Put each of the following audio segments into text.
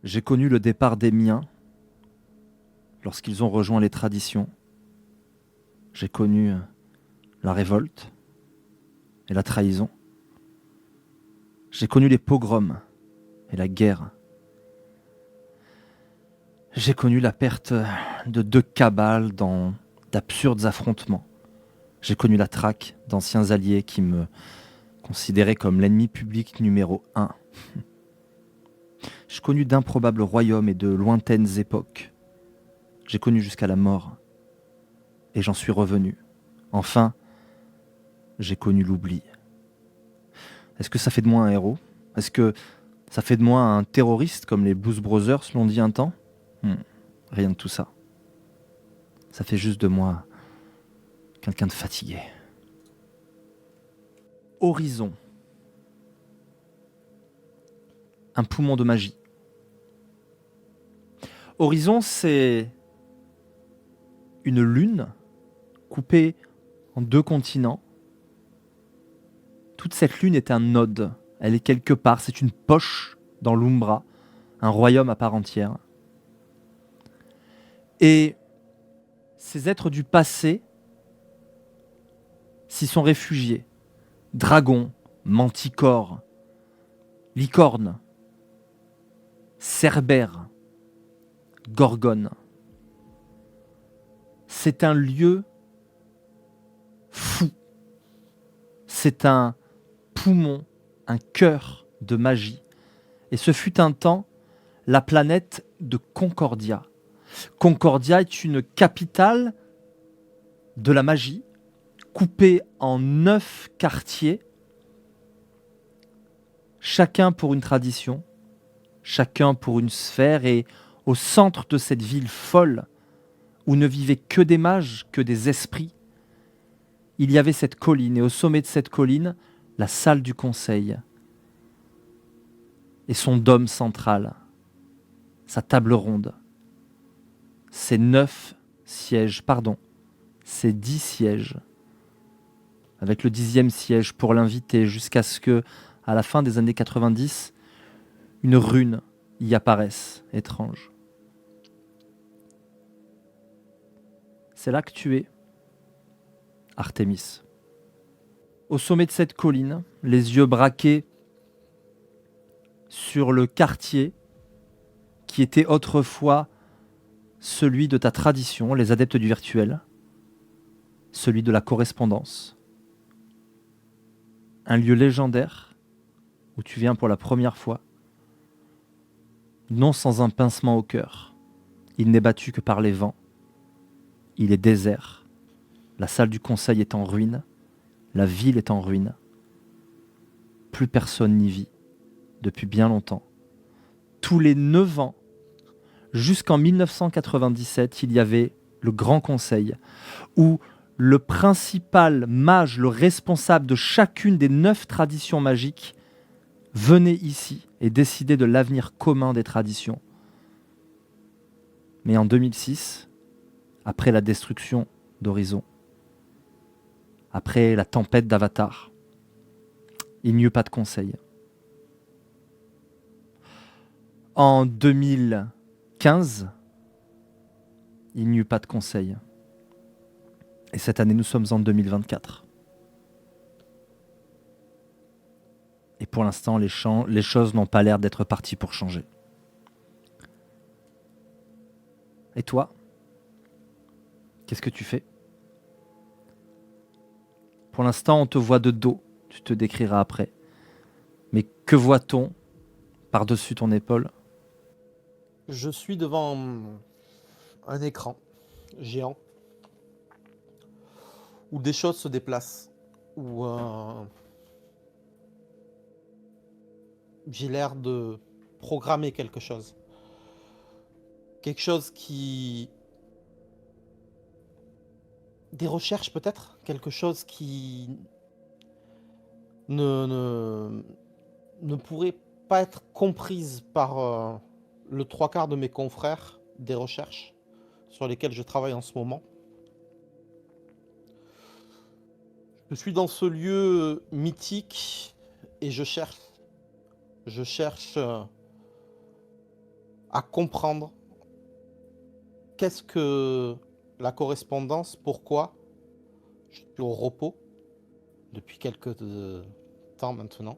J'ai connu le départ des miens lorsqu'ils ont rejoint les traditions. J'ai connu la révolte et la trahison. J'ai connu les pogroms et la guerre. J'ai connu la perte de 2 cabales dans d'absurdes affrontements. J'ai connu la traque d'anciens alliés qui me considéraient comme l'ennemi public numéro 1. J'ai connu d'improbables royaumes et de lointaines époques. J'ai connu jusqu'à la mort. Et j'en suis revenu. Enfin, j'ai connu l'oubli. Est-ce que ça fait de moi un héros? Est-ce que ça fait de moi un terroriste comme les Blues Brothers l'ont dit un temps? Rien de tout ça. Ça fait juste de moi quelqu'un de fatigué. Horizon. Un poumon de magie. Horizon, c'est une lune coupée en 2 continents. Toute cette lune est un node. Elle est quelque part, c'est une poche dans l'Umbra, un royaume à part entière. Et ces êtres du passé s'y sont réfugiés. Dragons, manticores, licornes, cerbères, gorgones. C'est un lieu fou. C'est un poumon, un cœur de magie. Et ce fut un temps la planète de Concordia. Concordia est une capitale de la magie, coupée en 9 quartiers, chacun pour une tradition, chacun pour une sphère, et au centre de cette ville folle, où ne vivaient que des mages, que des esprits, il y avait cette colline, et au sommet de cette colline, la salle du conseil, et son dôme central, sa table ronde, ses 10 sièges, avec le 10e siège pour l'inviter, jusqu'à ce que, à la fin des années 90, une rune y apparaisse, étrange. C'est là que tu es, Artémis. Au sommet de cette colline, les yeux braqués sur le quartier qui était autrefois celui de ta tradition, les adeptes du virtuel, celui de la correspondance. Un lieu légendaire où tu viens pour la première fois, non sans un pincement au cœur. Il n'est battu que par les vents. Il est désert. La salle du conseil est en ruine. La ville est en ruine. Plus personne n'y vit depuis bien longtemps. Tous les 9 ans, jusqu'en 1997, il y avait le Grand Conseil, où le principal mage, le responsable de chacune des 9 traditions magiques, venait ici et décidait de l'avenir commun des traditions. Mais en 2006, après la destruction d'Horizon, après la tempête d'Avatar, il n'y eut pas de conseil. En 2015, il n'y eut pas de conseil. Et cette année, nous sommes en 2024. Et pour l'instant, les choses n'ont pas l'air d'être parties pour changer. Et toi, qu'est-ce que tu fais? Pour l'instant, on te voit de dos. Tu te décriras après. Mais que voit-on par-dessus ton épaule? Je suis devant un écran géant où des choses se déplacent, où j'ai l'air de programmer quelque chose. Quelque chose qui... Des recherches peut-être? Quelque chose qui ne pourrait pas être comprise par le 3/4 de mes confrères des recherches sur lesquelles je travaille en ce moment. Je suis dans ce lieu mythique et je cherche à comprendre qu'est-ce que la correspondance, pourquoi je suis au repos depuis quelques temps maintenant.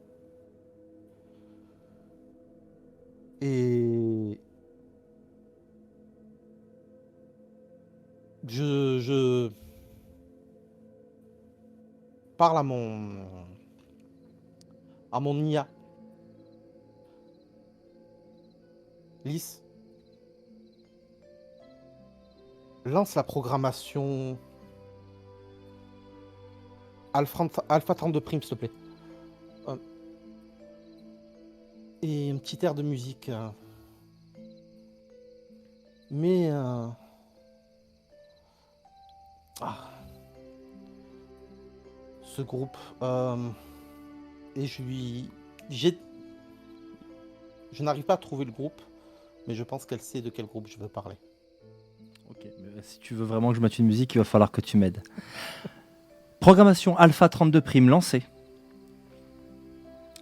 Et je parle à mon IA. Lys, lance la programmation Alpha 32 Prime, s'il te plaît. Euh, et un petit air de musique. Mais... ce groupe... et je n'arrive pas à trouver le groupe, mais je pense qu'elle sait de quel groupe je veux parler. Ok, mais si tu veux vraiment que je mette une musique, il va falloir que tu m'aides. Programmation Alpha 32 Prime lancée.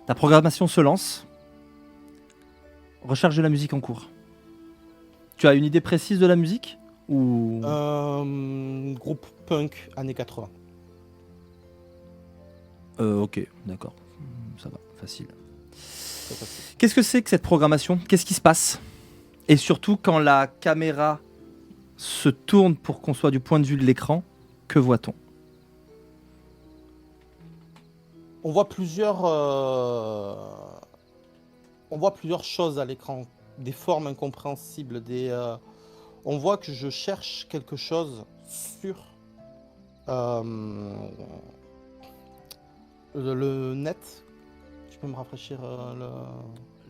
La programmation se lance. Recherche de la musique en cours. Tu as une idée précise de la musique ou... Groupe punk années 80. Ok, d'accord. Ça va, facile. Qu'est-ce que c'est que cette programmation? Qu'est-ce qui se passe? Et surtout, quand la caméra se tourne pour qu'on soit du point de vue de l'écran, que voit-on? On voit plusieurs choses à l'écran, des formes incompréhensibles, on voit que je cherche quelque chose sur le net. Tu peux me rafraîchir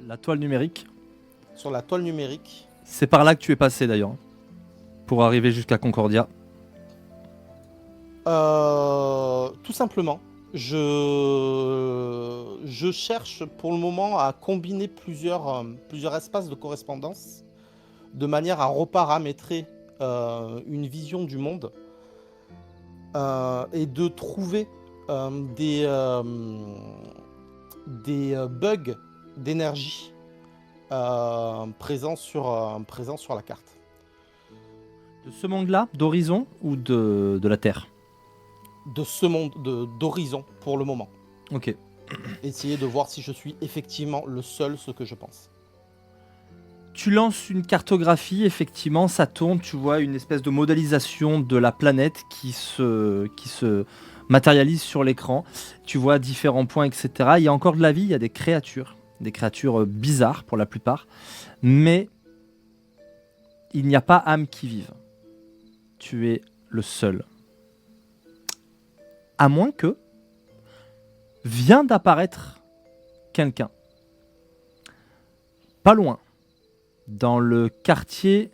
La toile numérique. sur la toile numérique. C'est par là que tu es passé d'ailleurs, hein, pour arriver jusqu'à Concordia. Tout simplement, je cherche pour le moment à combiner plusieurs espaces de correspondance de manière à reparamétrer une vision du monde et de trouver des bugs d'énergie présents sur la carte. De ce monde-là, d'horizon ou de la Terre? De ce monde d'horizon pour le moment. Ok. Essayer de voir si je suis effectivement le seul, ce que je pense. Tu lances une cartographie, effectivement, ça tourne, tu vois une espèce de modélisation de la planète qui se matérialise sur l'écran. Tu vois différents points, etc. Il y a encore de la vie, il y a des créatures bizarres pour la plupart, mais il n'y a pas âme qui vive. Tu es le seul. À moins que vient d'apparaître quelqu'un. Pas loin. Dans le quartier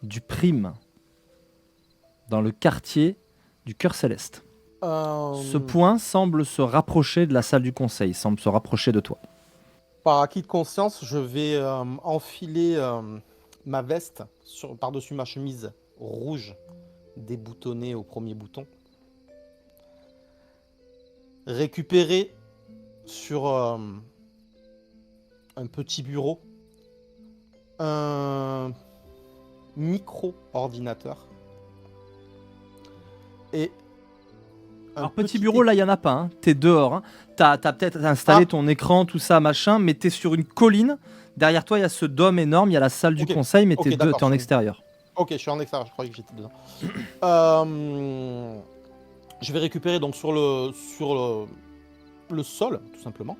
du Prime. Dans le quartier du Cœur Céleste. Ce point semble se rapprocher de la salle du conseil, semble se rapprocher de toi. Par acquis de conscience, je vais enfiler ma veste par-dessus ma chemise rouge, déboutonnée au premier bouton. Récupérer sur un petit bureau un micro-ordinateur et alors petit bureau là il y en a pas, hein. T'es dehors, hein. T'as peut-être installé ton écran, tout ça machin, mais t'es sur une colline, derrière toi il y a ce dôme énorme, il y a la salle du conseil, mais t'es en extérieur. Ok, je suis en extérieur, je croyais que j'étais dedans. Je vais récupérer donc sur le sol, tout simplement,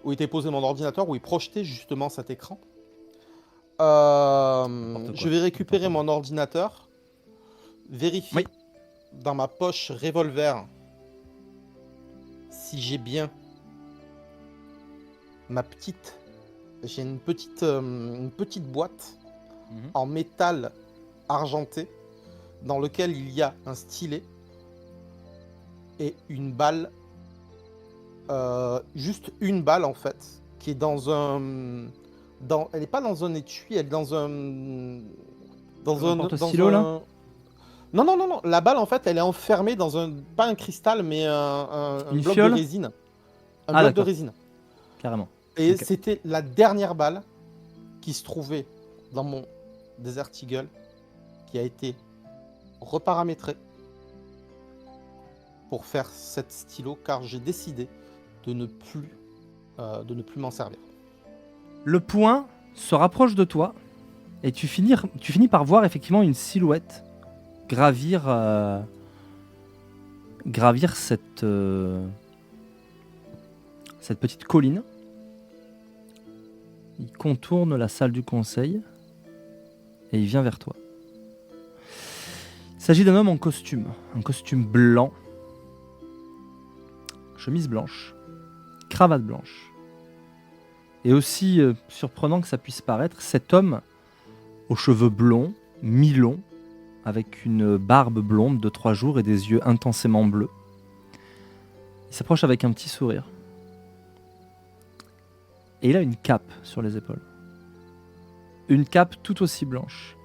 où était posé mon ordinateur, où il projetait justement cet écran. Je vais récupérer mon ordinateur, vérifier dans ma poche revolver si j'ai bien j'ai une petite boîte en métal argenté dans lequel il y a un stylet et une balle, juste une balle en fait, qui est elle n'est pas dans un étui, elle est dans un stylo là. Non, la balle en fait elle est enfermée dans pas un cristal mais un bloc fiole de résine. Un bloc de résine. Carrément. Et c'était la dernière balle qui se trouvait dans mon Desert Eagle qui a été reparamétré pour faire cette stylo car j'ai décidé de ne plus m'en servir. Le point se rapproche de toi et tu finis par voir effectivement une silhouette gravir cette petite colline. Il contourne la salle du conseil et il vient vers toi. Il s'agit d'un homme en costume, un costume blanc, chemise blanche, cravate blanche. Et aussi surprenant que ça puisse paraître, cet homme aux cheveux blonds, mi-longs, avec une barbe blonde de 3 jours et des yeux intensément bleus. Il s'approche avec un petit sourire. Et il a une cape sur les épaules. Une cape tout aussi blanche.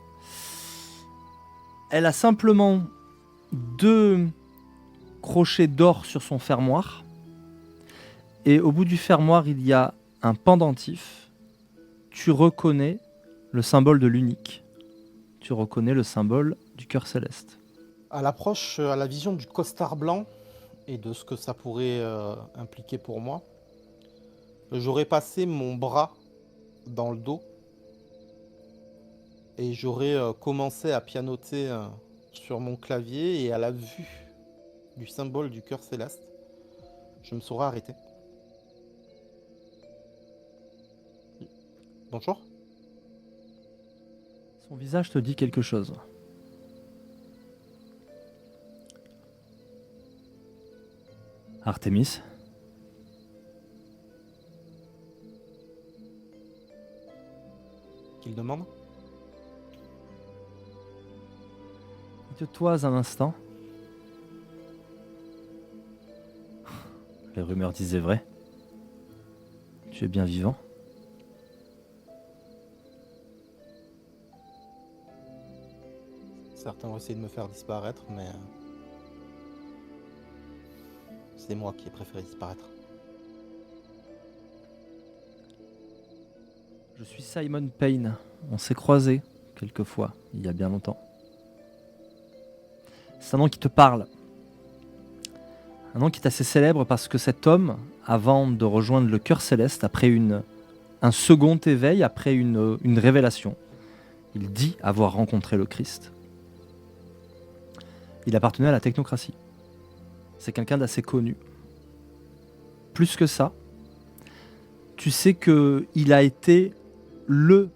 Elle a simplement 2 crochets d'or sur son fermoir. Et au bout du fermoir, il y a un pendentif. Tu reconnais le symbole de l'unique. Tu reconnais le symbole du cœur céleste. À l'approche, à la vision du costard blanc et de ce que ça pourrait impliquer pour moi, j'aurais passé mon bras dans le dos et j'aurais commencé à pianoter sur mon clavier, et à la vue du symbole du cœur céleste, je me serais arrêté. Bonjour. Son visage te dit quelque chose. Artémis. Qu'il demande. Il te toise un instant. Les rumeurs disaient vrai. Tu es bien vivant. Certains ont essayé de me faire disparaître, mais c'est moi qui ai préféré disparaître. Je suis Simon Payne. On s'est croisés quelques fois, il y a bien longtemps. C'est un nom qui te parle. Un nom qui est assez célèbre parce que cet homme, avant de rejoindre le cœur céleste, après un second éveil, après une révélation, il dit avoir rencontré le Christ. Il appartenait à la technocratie. C'est quelqu'un d'assez connu. Plus que ça, tu sais qu'il a été le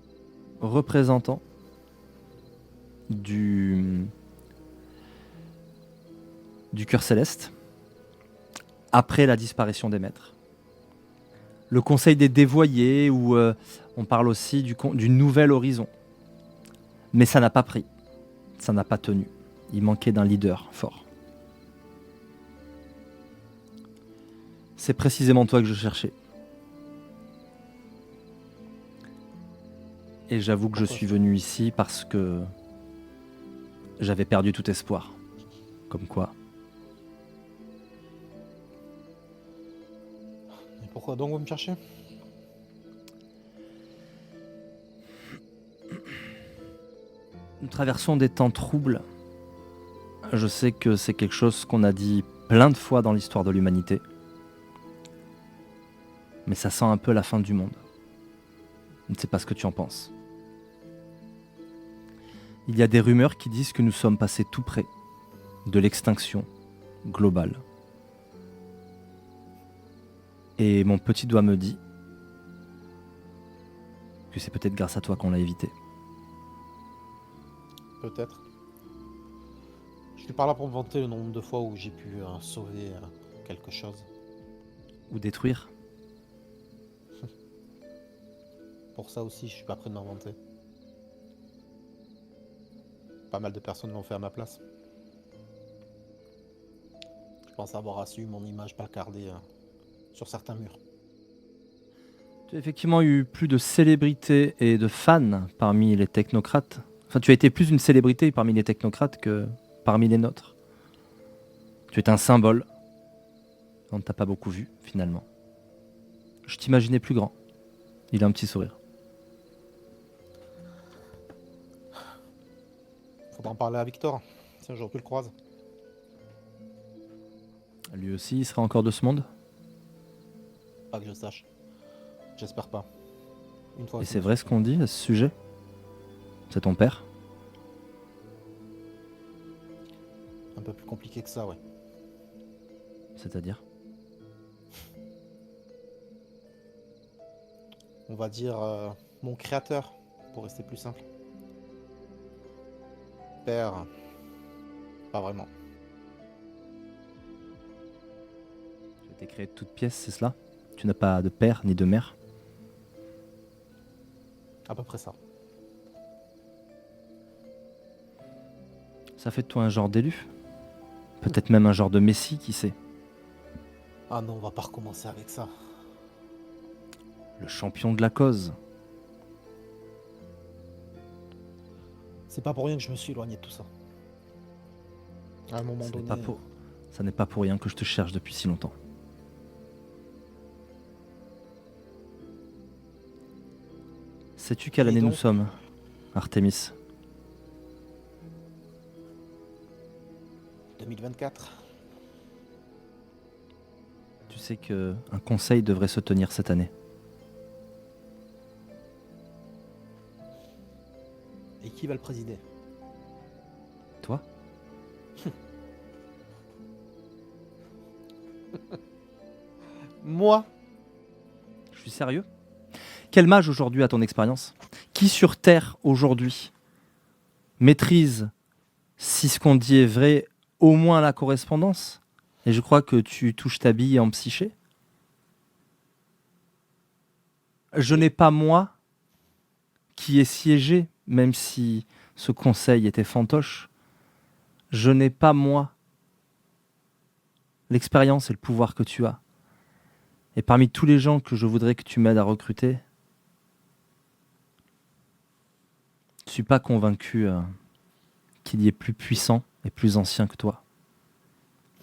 représentant du cœur céleste après la disparition des maîtres. Le conseil des dévoyés, où on parle aussi du nouvel horizon. Mais ça n'a pas pris, ça n'a pas tenu. Il manquait d'un leader fort. C'est précisément toi que je cherchais. Et j'avoue que je suis venu ici parce que j'avais perdu tout espoir. Comme quoi. Et pourquoi donc vous me cherchez? Nous traversons des temps troubles. Je sais que c'est quelque chose qu'on a dit plein de fois dans l'histoire de l'humanité. Mais ça sent un peu la fin du monde. Je ne sais pas ce que tu en penses. Il y a des rumeurs qui disent que nous sommes passés tout près de l'extinction globale. Et mon petit doigt me dit que c'est peut-être grâce à toi qu'on l'a évité. Peut-être. Je suis pas là pour me vanter le nombre de fois où j'ai pu sauver quelque chose. Ou détruire. Pour ça aussi, je suis pas prêt de m'en vanter. Pas mal de personnes l'ont fait à ma place. Je pense avoir assu mon image placardée sur certains murs. Tu as effectivement eu plus de célébrités et de fans parmi les technocrates. Enfin, tu as été plus une célébrité parmi les technocrates que parmi les nôtres. Tu es un symbole. On ne t'a pas beaucoup vu, finalement. Je t'imaginais plus grand. Il a un petit sourire. Faudra en parler à Victor, si un jour tu le croises. Lui aussi, il sera encore de ce monde. Pas que je sache. J'espère pas. Une fois Et ça c'est me vrai ce suffit. qu'on dit à ce sujet? C'est ton père? Un peu plus compliqué que ça, ouais. C'est-à-dire? On va dire mon créateur, pour rester plus simple. Père, pas vraiment. Tu as été créé de toutes pièces, c'est cela? Tu n'as pas de père ni de mère? À peu près ça. Ça fait de toi un genre d'élu? Peut-être même un genre de messie, qui sait? Ah non, on va pas recommencer avec ça. Le champion de la cause. C'est pas pour rien que je me suis éloigné de tout ça. À un moment Ça donné. n'est pas pour rien que je te cherche depuis si longtemps. Sais-tu quelle Et année nous donc sommes, Artémis? 2024. Tu sais qu'un conseil devrait se tenir cette année. Et qui va le présider? Toi? Moi? Je suis sérieux? Quel mage aujourd'hui a ton expérience? Qui sur Terre aujourd'hui maîtrise, si ce qu'on dit est vrai, au moins la correspondance? Et je crois que tu touches ta bille en psyché. Je n'ai pas moi qui ai siégé, même si ce conseil était fantoche. Je n'ai pas moi l'expérience et le pouvoir que tu as. Et parmi tous les gens que je voudrais que tu m'aides à recruter, je ne suis pas convaincu qu'il y ait plus puissant et plus ancien que toi.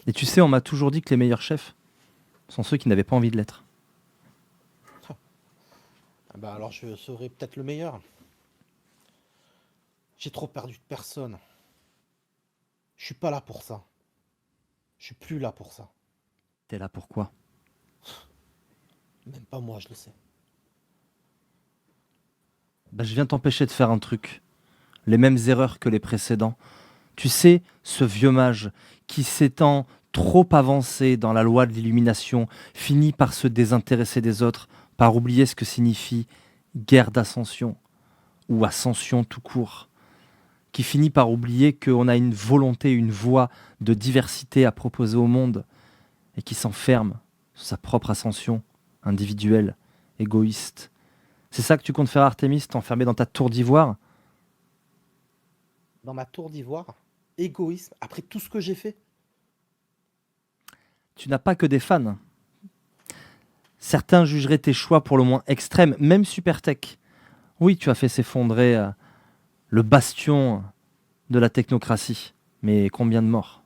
Et tu sais, on m'a toujours dit que les meilleurs chefs sont ceux qui n'avaient pas envie de l'être. Ah bah alors je serai peut-être le meilleur. J'ai trop perdu de personnes. Je suis pas là pour ça. Je suis plus là pour ça. T'es là pourquoi? Même pas moi, je le sais. Bah, je viens t'empêcher de faire un truc. Les mêmes erreurs que les précédents. Tu sais, ce vieux mage qui s'étant trop avancé dans la loi de l'illumination finit par se désintéresser des autres, par oublier ce que signifie guerre d'ascension ou ascension tout court, qui finit par oublier qu'on a une volonté, une voie de diversité à proposer au monde et qui s'enferme sur sa propre ascension individuelle, égoïste. C'est ça que tu comptes faire, Artémis, t'enfermer dans ta tour d'ivoire? Dans ma tour d'ivoire, égoïsme, après tout ce que j'ai fait. Tu n'as pas que des fans. Certains jugeraient tes choix pour le moins extrêmes, même super tech. Oui, tu as fait s'effondrer le bastion de la technocratie, mais combien de morts?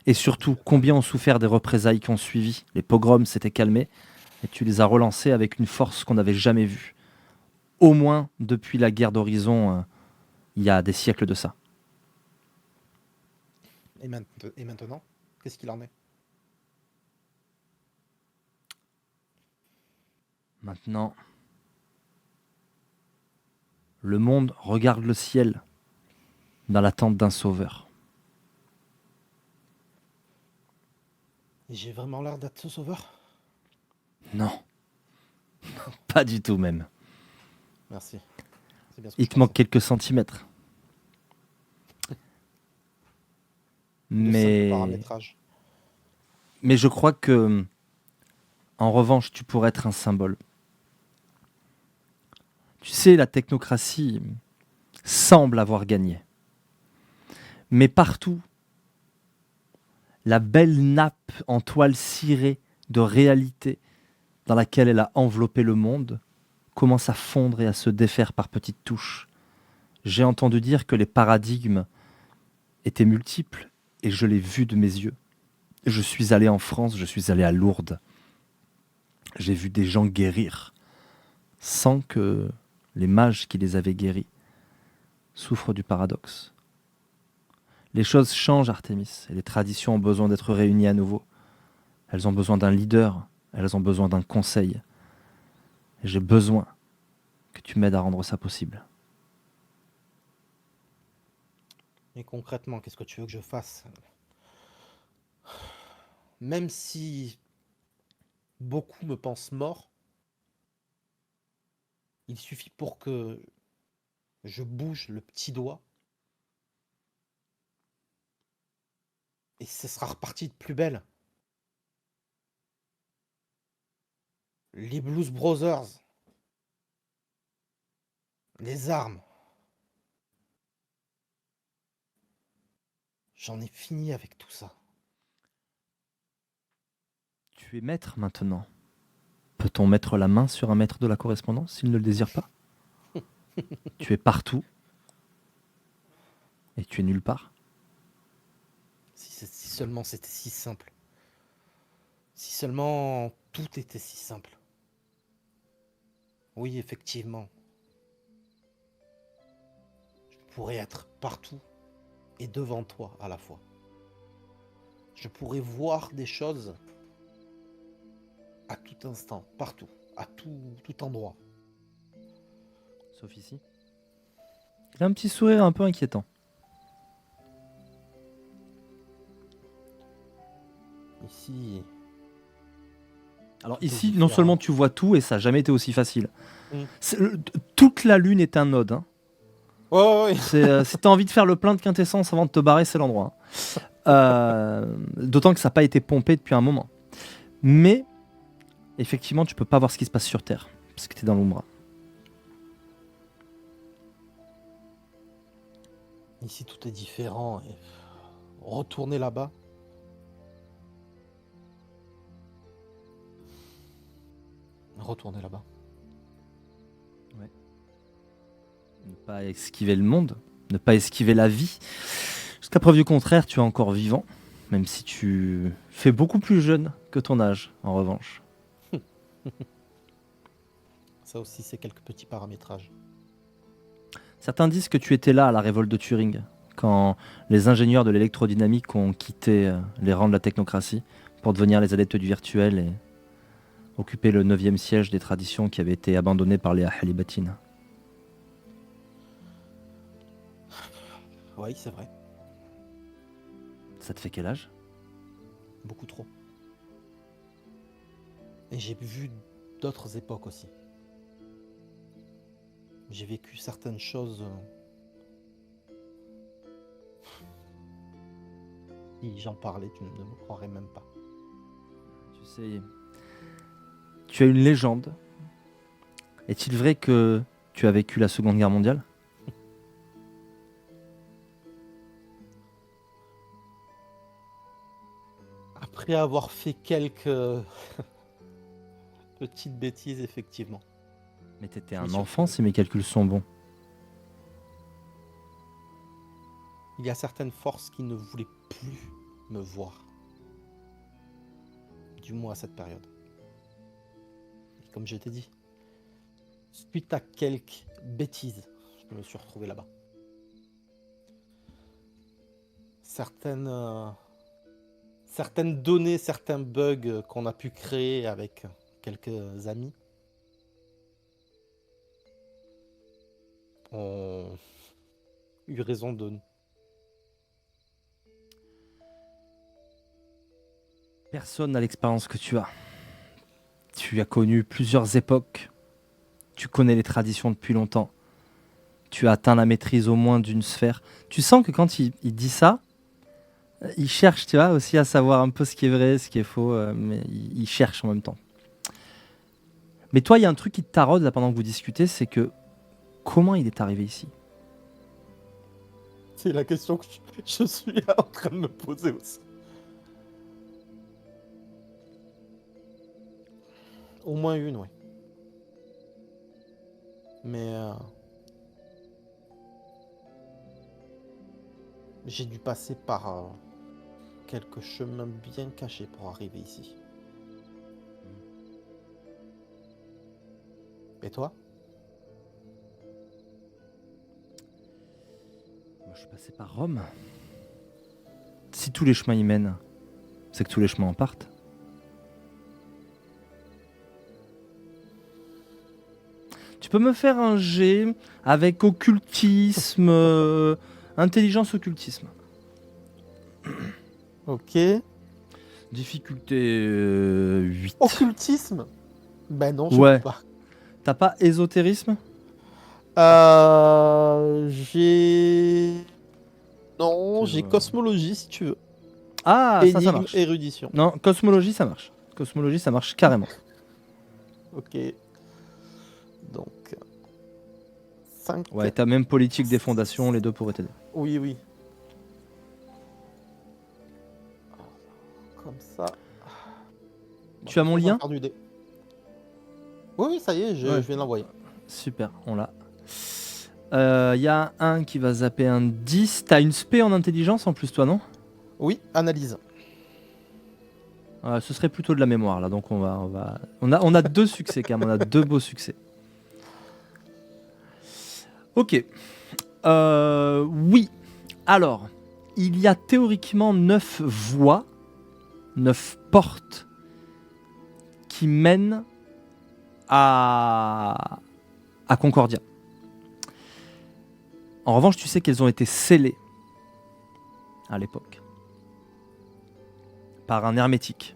Et surtout, combien ont souffert des représailles qui ont suivi? Les pogroms s'étaient calmés, et tu les as relancés avec une force qu'on n'avait jamais vue. Au moins depuis la guerre d'Horizon, il y a des siècles de ça. Et maintenant, qu'est-ce qu'il en est? Maintenant, le monde regarde le ciel dans l'attente d'un sauveur. Et j'ai vraiment l'air d'être ce sauveur? Non, pas du tout même. Merci. C'est bien ce que Il je te manque pensais. quelques centimètres. De simple Mais paramétrage. je crois que, en revanche, tu pourrais être un symbole. Tu sais, la technocratie semble avoir gagné. Mais partout, la belle nappe en toile cirée de réalité dans laquelle elle a enveloppé le monde commence à fondre et à se défaire par petites touches. J'ai entendu dire que les paradigmes étaient multiples et je l'ai vu de mes yeux. Je suis allé en France, je suis allé à Lourdes. J'ai vu des gens guérir sans que les mages qui les avaient guéris souffrent du paradoxe. Les choses changent, Artémis, et les traditions ont besoin d'être réunies à nouveau. Elles ont besoin d'un leader, elles ont besoin d'un conseil. Et j'ai besoin que tu m'aides à rendre ça possible. Et concrètement, qu'est-ce que tu veux que je fasse? Même si beaucoup me pensent mort, il suffit pour que je bouge le petit doigt et ce sera reparti de plus belle. Les Blues Brothers, les armes, j'en ai fini avec tout ça. Tu es maître maintenant. Peut-on mettre la main sur un maître de la correspondance s'il ne le désire pas? Tu es partout et tu es nulle part. Si seulement c'était si simple. Si seulement tout était si simple. Oui, effectivement. Je pourrais être partout et devant toi à la fois. Je pourrais voir des choses à tout instant, partout, à tout endroit. Sauf ici. Il a un petit sourire un peu inquiétant. Ici, Alors tout est ici, non différent. seulement tu vois tout, et ça n'a jamais été aussi facile. Mm. Toute la lune est un node. Hein. Ouais. Si tu as envie de faire le plein de quintessence avant de te barrer, c'est l'endroit. Hein. D'autant que ça n'a pas été pompé depuis un moment. Mais, effectivement, tu peux pas voir ce qui se passe sur Terre, parce que tu es dans l'ombre. Ici, tout est différent. Et retourner là-bas. Retourner là-bas. Ne pas esquiver le monde, ne pas esquiver la vie. Jusqu'à preuve du contraire, tu es encore vivant, même si tu fais beaucoup plus jeune que ton âge, en revanche. Ça aussi, c'est quelques petits paramétrages. Certains disent que tu étais là à la révolte de Turing, quand les ingénieurs de l'électrodynamique ont quitté les rangs de la technocratie pour devenir les adeptes du virtuel et occuper le 9e siège des traditions qui avaient été abandonnées par les Ahalibatines. Oui, c'est vrai. Ça te fait quel âge? Beaucoup trop. Et j'ai vu d'autres époques aussi. J'ai vécu certaines choses. Si j'en parlais, tu ne me croirais même pas. Tu sais, tu as une légende. Est-il vrai que tu as vécu la Seconde Guerre mondiale? Après avoir fait quelques petites bêtises, effectivement. Mais t'étais Je m'y un suis enfant retrouvé. si mes calculs sont bons. Il y a certaines forces qui ne voulaient plus me voir. Du moins à cette période. Et comme je t'ai dit, suite à quelques bêtises, je me suis retrouvé là-bas. Certaines données, certains bugs qu'on a pu créer avec quelques amis ont eu raison de nous. Personne n'a l'expérience que tu as. Tu as connu plusieurs époques. Tu connais les traditions depuis longtemps. Tu as atteint la maîtrise au moins d'une sphère. Tu sens que quand il dit ça, il cherche, tu vois, aussi à savoir un peu ce qui est vrai, ce qui est faux, mais il cherche en même temps. Mais toi, il y a un truc qui te taraude là pendant que vous discutez, c'est que comment il est arrivé ici? C'est la question que je suis en train de me poser aussi. Au moins une, oui. Mais j'ai dû passer par quelques chemins bien cachés pour arriver ici. Et toi? Moi, je suis passé par Rome. Si tous les chemins y mènent, c'est que tous les chemins en partent. Tu peux me faire un jet avec occultisme, intelligence occultisme. Ok. Difficulté 8. Occultisme? Ben non, je Ouais. peux pas. T'as pas ésotérisme? J'ai... Non, Tu j'ai vois. cosmologie si tu veux. Ah, ça Énigme, marche. érudition. Non, cosmologie, ça marche. Cosmologie, ça marche carrément. Ok. Donc... 5... Ouais, t'as même politique des fondations, les deux pourraient t'aider. Oui, oui. Comme ça. Tu as mon On va lien? faire du dé. Oui, oui, ça y est, je Ouais. viens de l'envoyer. Super, on l'a. Il y a un qui va zapper un 10. T'as une spé en intelligence en plus, toi, non? Oui, analyse. Ce serait plutôt de la mémoire, là. Donc on a 2 succès, quand même. On a 2 beaux succès. Ok. Oui. Alors, il y a théoriquement 9 voies, 9 portes qui mènent à Concordia. En revanche, tu sais qu'elles ont été scellées à l'époque par un hermétique.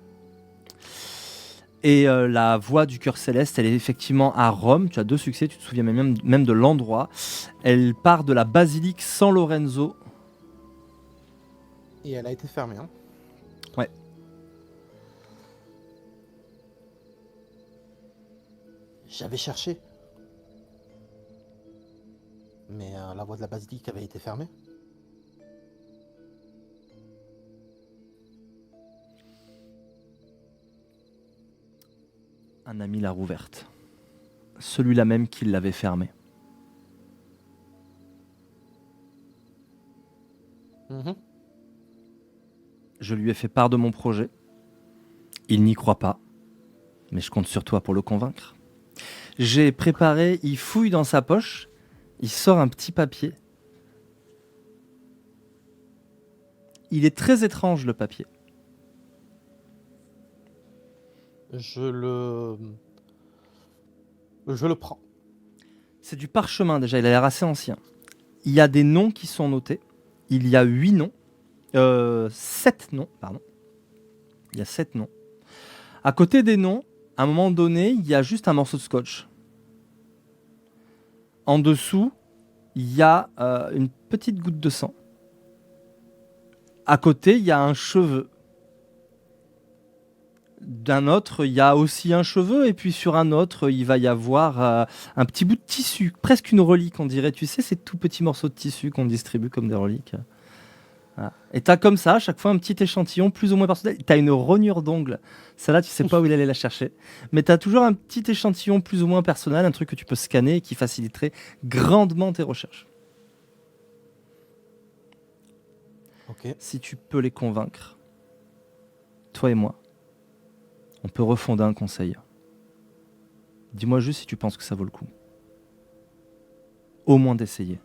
Et la voie du cœur céleste, elle est effectivement à Rome. Tu as 2 succès, tu te souviens même de l'endroit. Elle part de la basilique San Lorenzo. Et elle a été fermée, hein. Ouais. J'avais cherché. Mais la voie de la basilique avait été fermée. Un ami l'a rouverte. Celui-là même qui l'avait fermée. Mhm. Je lui ai fait part de mon projet. Il n'y croit pas. Mais je compte sur toi pour le convaincre. J'ai préparé, il fouille dans sa poche. Il sort un petit papier. Il est très étrange, le papier. Je le prends. C'est du parchemin déjà, il a l'air assez ancien. Il y a des noms qui sont notés. Il y a 8 noms. 7 noms, pardon. Il y a 7 noms. À côté des noms, à un moment donné, il y a juste un morceau de scotch. En dessous, il y a une petite goutte de sang. À côté, il y a un cheveu. D'un autre, il y a aussi un cheveu, et puis sur un autre, il va y avoir un petit bout de tissu, presque une relique, on dirait. Tu sais, ces tout petits morceaux de tissu qu'on distribue comme des reliques. Voilà. Et tu as comme ça, à chaque fois, un petit échantillon plus ou moins personnel. Tu as une rognure d'ongle. Celle-là, tu sais pas où il allait la chercher. Mais tu as toujours un petit échantillon plus ou moins personnel, un truc que tu peux scanner et qui faciliterait grandement tes recherches. Ok. Si tu peux les convaincre, toi et moi, on peut refonder un conseil. Dis-moi juste si tu penses que ça vaut le coup. Au moins d'essayer.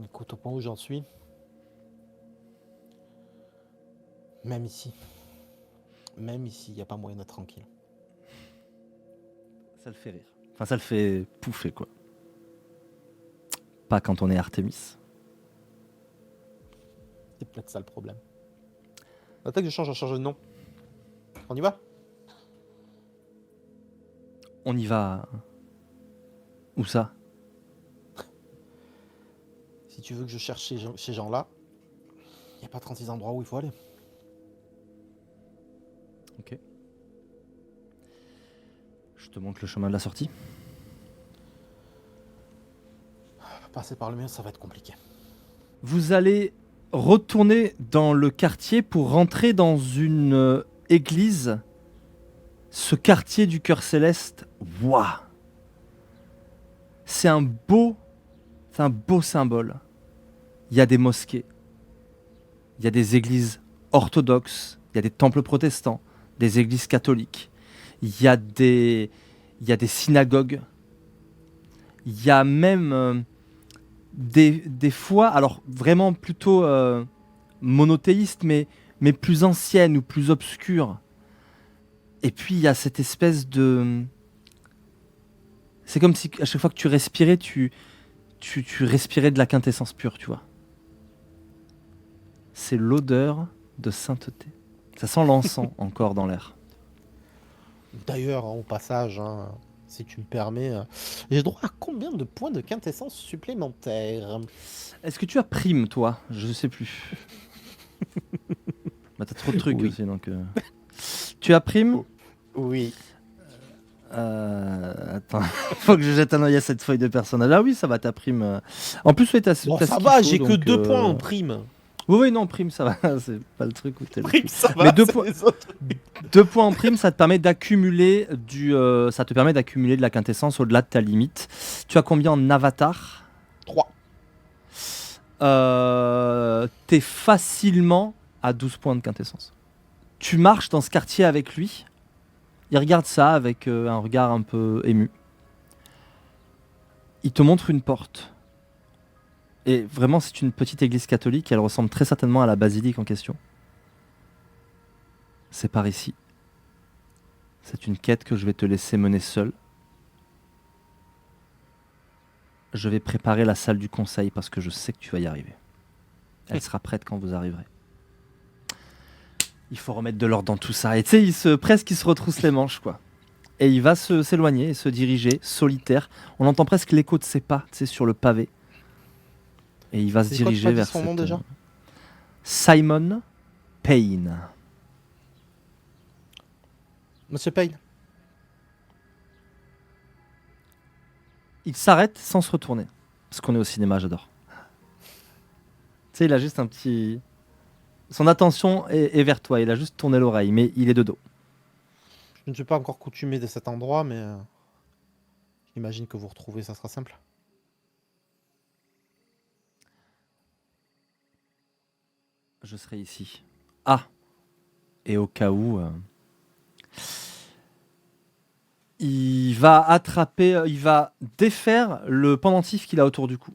Écoute, au point où j'en suis, même ici, il n'y a pas moyen d'être tranquille. Ça le fait rire. Enfin, ça le fait pouffer, quoi. Pas quand on est Artemis. C'est peut-être ça le problème. Attends que je change de nom. On y va? On y va. Où ça? Si tu veux que je cherche ces gens-là, il n'y a pas 36 endroits où il faut aller. Ok. Je te montre le chemin de la sortie. Passer par le mur, ça va être compliqué. Vous allez retourner dans le quartier pour rentrer dans une église. Ce quartier du cœur céleste, waouh! C'est un beau symbole. Il y a des mosquées, il y a des églises orthodoxes, il y a des temples protestants, des églises catholiques, il y a des synagogues, il y a même des fois, alors vraiment plutôt monothéiste, mais plus ancienne ou plus obscure. Et puis il y a cette espèce de... C'est comme si à chaque fois que tu respirais, tu respirais de la quintessence pure, tu vois. C'est l'odeur de sainteté. Ça sent l'encens encore dans l'air. D'ailleurs, hein, au passage, hein, si tu me permets, j'ai droit à combien de points de quintessence supplémentaires? Est-ce que tu as prime, toi? Je sais plus. Bah, t'as trop de trucs Oui. aussi, donc... Tu as prime? Oui. Attends, faut que je jette un œil à cette feuille de personnage. Ah oui, ça va, ta prime. En plus, oui, Bon, t'as ce ça qu'il va, faut, j'ai que donc, 2 points en prime. Oui, oui, non, prime, ça va. C'est pas le truc où t'es le Prime, truc. ça va, Mais deux c'est points, les autres. 2 points en prime, ça te permet d'accumuler ça te permet d'accumuler de la quintessence au-delà de ta limite. Tu as combien en avatar? 3. T'es facilement à 12 points de quintessence. Tu marches dans ce quartier avec lui. Il regarde ça avec un regard un peu ému. Il te montre une porte. Et vraiment, c'est une petite église catholique. Elle ressemble très certainement à la basilique en question. C'est par ici. C'est une quête que je vais te laisser mener seul. Je vais préparer la salle du conseil parce que je sais que tu vas y arriver. Elle sera prête quand vous arriverez. Il faut remettre de l'ordre dans tout ça. Et tu sais, presque il se retrousse les manches, quoi. Et il va s'éloigner et se diriger, solitaire. On entend presque l'écho de ses pas, tu sais, sur le pavé. Et il va se C'est quoi, tu diriger m'as dit vers son nom déjà? Simon Payne. Monsieur Payne. Il s'arrête sans se retourner. Parce qu'on est au cinéma, j'adore. Tu sais, il a juste un petit... Son attention est vers toi. Il a juste tourné l'oreille, mais il est de dos. Je ne suis pas encore coutumé de cet endroit, mais j'imagine que vous retrouvez, ça sera simple. Je serai ici. Ah, et au cas où... il va attraper... il va défaire le pendentif qu'il a autour du cou.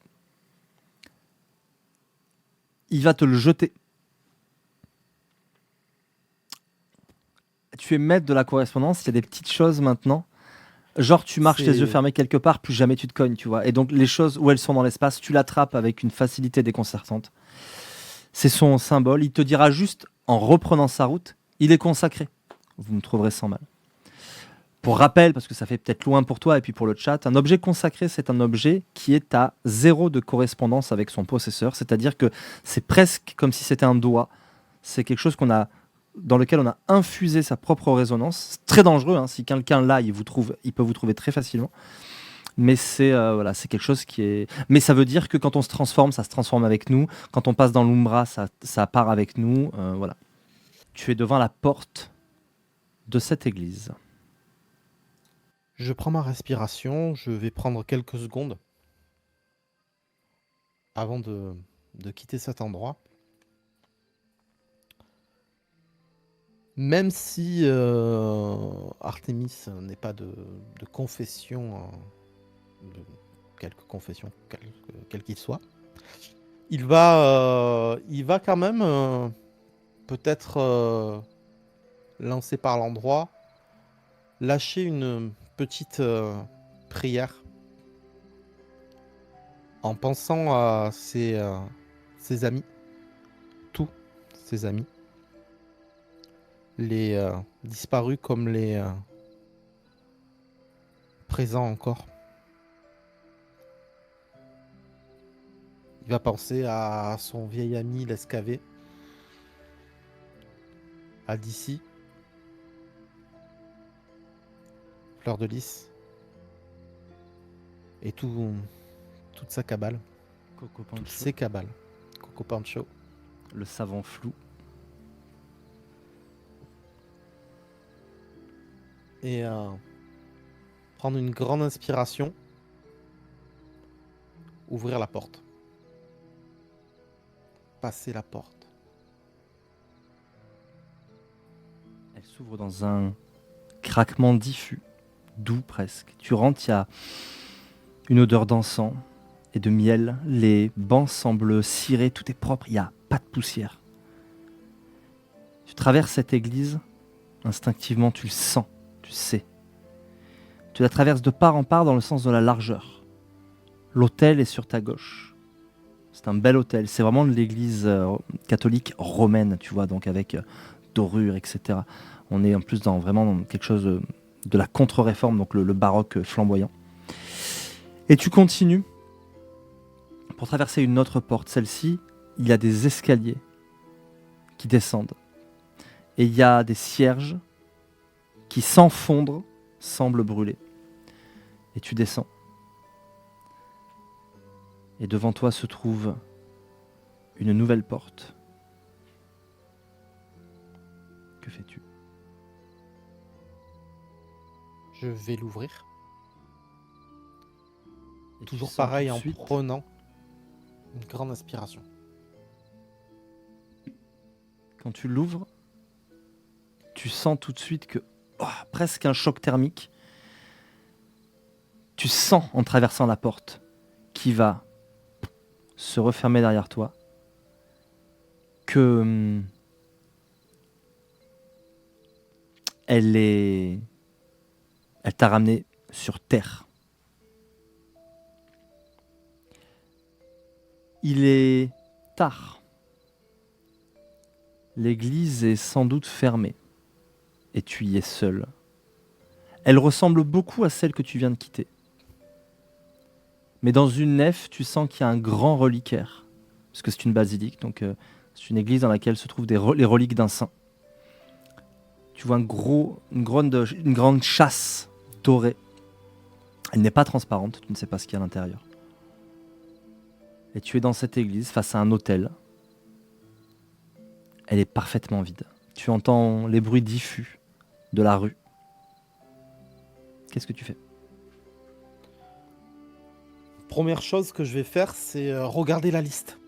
Il va te le jeter. Tu es maître de la correspondance, il y a des petites choses maintenant. Genre, tu marches les yeux fermés quelque part, plus jamais tu te cognes, tu vois. Et donc, les choses où elles sont dans l'espace, tu l'attrapes avec une facilité déconcertante. C'est son symbole. Il te dira juste, en reprenant sa route, il est consacré. Vous me trouverez sans mal. Pour rappel, parce que ça fait peut-être loin pour toi et puis pour le chat, un objet consacré, c'est un objet qui est à 0 de correspondance avec son possesseur. C'est-à-dire que c'est presque comme si c'était un doigt. C'est quelque chose dans lequel on a infusé sa propre résonance. C'est très dangereux, hein. Si quelqu'un l'a, il peut vous trouver très facilement. Mais c'est quelque chose qui est... Mais ça veut dire que quand on se transforme, ça se transforme avec nous. Quand on passe dans l'Umbra, ça part avec nous. Voilà. Tu es devant la porte de cette église. Je prends ma respiration, je vais prendre quelques secondes avant de quitter cet endroit. Même si Artemis n'est pas de confession, de quelque confession, quel qu'il soit, il va quand même, peut-être lancé par l'endroit, lâcher une petite prière en pensant à ses amis, tous ses amis, les disparus comme les présents encore. Il va penser à son vieil ami l'Escavé, à D'ici, Fleur de Lys, et toute sa cabale, Coco toutes Pancho, ses cabales. Coco Pancho. le savant flou. Et prendre une grande inspiration, ouvrir la porte, passer la porte. Elle s'ouvre dans un craquement diffus, doux presque. Tu rentres, il y a une odeur d'encens et de miel. Les bancs semblent cirés, tout est propre, il n'y a pas de poussière. Tu traverses cette église, instinctivement tu le sens, tu sais. Tu la traverses de part en part dans le sens de la largeur. L'autel est sur ta gauche. C'est un bel autel, c'est vraiment de l'église catholique romaine, tu vois, donc avec dorure, etc. On est en plus dans vraiment quelque chose de la contre-réforme, donc le baroque flamboyant. Et tu continues pour traverser une autre porte. Celle-ci, il y a des escaliers qui descendent. Et il y a des cierges qui, sans fondre, semblent brûler. Et tu descends. Et devant toi se trouve une nouvelle porte. Que fais-tu ? Je vais l'ouvrir. Et tu Toujours sens pareil, tout de en suite prenant une grande inspiration. Quand tu l'ouvres, tu sens tout de suite que presque un choc thermique. Tu sens en traversant la porte qui va se refermer derrière toi que elle t'a ramené sur terre. Il est tard. L'église est sans doute fermée et tu y es seul. Elle ressemble beaucoup à celle que tu viens de quitter. Mais dans une nef, tu sens qu'il y a un grand reliquaire, parce que c'est une basilique, donc c'est une église dans laquelle se trouvent les reliques d'un saint. Tu vois une grande chasse dorée. Elle n'est pas transparente, tu ne sais pas ce qu'il y a à l'intérieur. Et tu es dans cette église face à un autel. Elle est parfaitement vide. Tu entends les bruits diffus de la rue. Qu'est-ce que tu fais ? Première chose que je vais faire, c'est regarder la liste.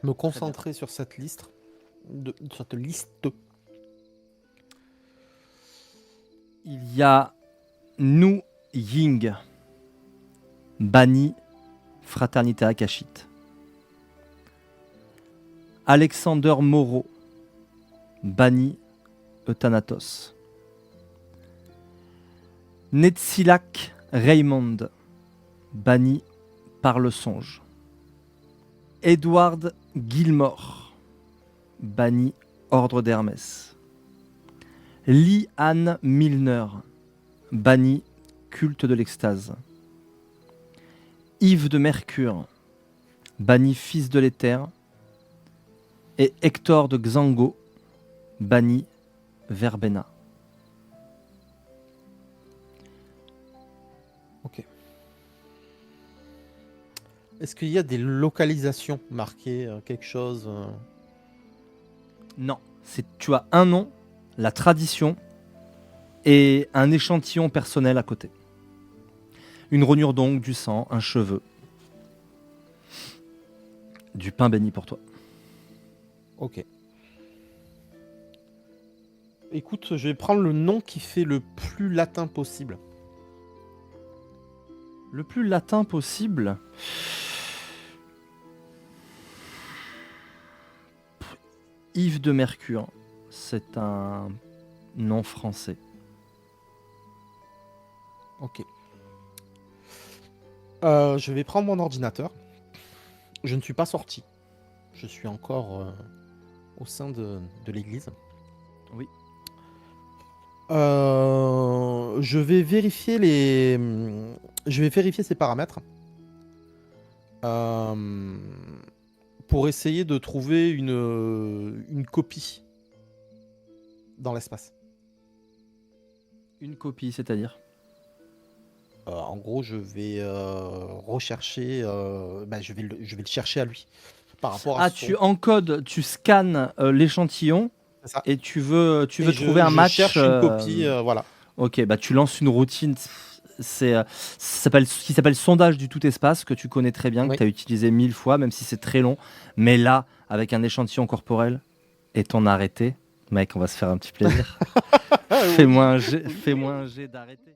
Me concentrer sur cette liste. Il y a Nu Ying, banni Fraternité Akashite. Alexander Moreau, banni Euthanatos. Netsilak Raymond, banni par le songe. Edward Gilmore, banni Ordre d'Hermès. Lee Ann Milner, banni Culte de l'extase. Yves de Mercure, banni Fils de l'éther. Et Hector de Xango, banni Verbena. Ok. Est-ce qu'il y a des localisations marquées, quelque chose Non, tu as un nom, la tradition et un échantillon personnel à côté. Une rognure d'ongle, du sang, un cheveu. Du pain béni pour toi. Ok. Écoute, je vais prendre le nom qui fait le plus latin possible. Le plus latin possible. Yves de Mercure, c'est un nom français. Ok. Je vais prendre mon ordinateur. Je ne suis pas sorti. Je suis encore au sein de l'église. Oui. Je vais vérifier ces paramètres pour essayer de trouver une copie dans l'espace. Une copie, c'est-à-dire ? En gros, je vais rechercher. Je vais le chercher à lui par rapport à tu encodes, tu scannes l'échantillon C'est ça. et tu veux Et trouver un match. Je cherche une copie, voilà. Ok, tu lances une routine. C'est qui s'appelle sondage du tout espace, que tu connais très bien, que Oui. tu as utilisé 1000 fois, même si c'est très long. Mais là, avec un échantillon corporel et ton arrêté, mec, on va se faire un petit plaisir. Fais-moi un jet d'arrêté.